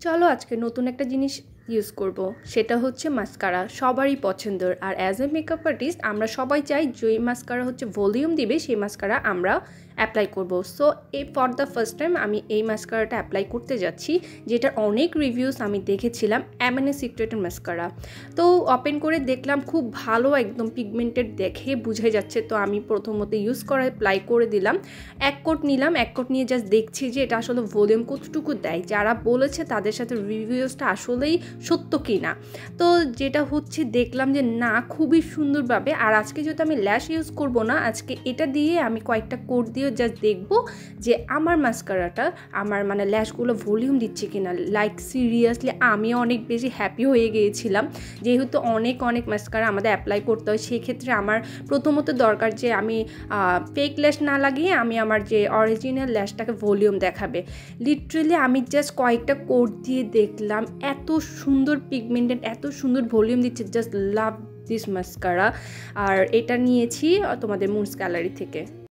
চলো আজকে নতুন একটা জিনিস ইউজ করব, সেটা হচ্ছে মাস্কারা। সবারই পছন্দের, আর অ্যাজ এ মেকআপ আর্টিস্ট আমরা সবাই চাই যে মাস্কারা হচ্ছে ভলিউম দিবে, সেই মাস্কারা আমরা অ্যাপ্লাই করব। So for the first time আমি এই মাস্কারাটা অ্যাপ্লাই করতে যাচ্ছি, যেটার অনেক রিভিউস আমি দেখেছিলাম, এমএনএ সিক্রেটের মাস্কারা। তো ওপেন করে দেখলাম খুব ভালো, একদম পিগমেন্টেড দেখে বুঝে যাচ্ছে। তো আমি প্রথমত ইউজ করে অ্যাপ্লাই করে দিলাম, এক কোট নিলাম। এক কোট নিয়ে জাস্ট দেখছি যে এটা আসলে ভলিউম কতটুকু দেয়, যারা বলেছে তাদের সাথে রিভিউসটা আসলেই সত্য কি না। তো যেটা হচ্ছে দেখলাম যে না, খুবই সুন্দরভাবে। আর আজকে যেহেতু আমি ল্যাশ ইউজ করব না, আজকে এটা দিয়ে আমি কয়েকটা কোট দিয়ে জাস্ট দেখব যে আমার মাস্কারাটা আমার মানে ল্যাশগুলো ভলিউম দিচ্ছে কিনা। লাইক সিরিয়াসলি আমি অনেক বেশি হ্যাপি হয়ে গিয়েছিলাম, যেহেতু অনেক অনেক মাস্কারা আমাদের অ্যাপ্লাই করতে হয়। সেক্ষেত্রে আমার প্রথমত দরকার যে আমি ফেক ল্যাশ না লাগিয়ে আমি আমার যে অরিজিনাল ল্যাশটাকে ভলিউম দেখাবে। লিটারেলি আমি জাস্ট কয়েকটা কোট দিয়ে দেখলাম, এত সুন্দর পিগমেন্টেড, এত সুন্দর ভলিউম দিচ্ছে। Just love this mascara. আর এটা নিয়েছি তোমাদের মুনস গ্যালারি থেকে।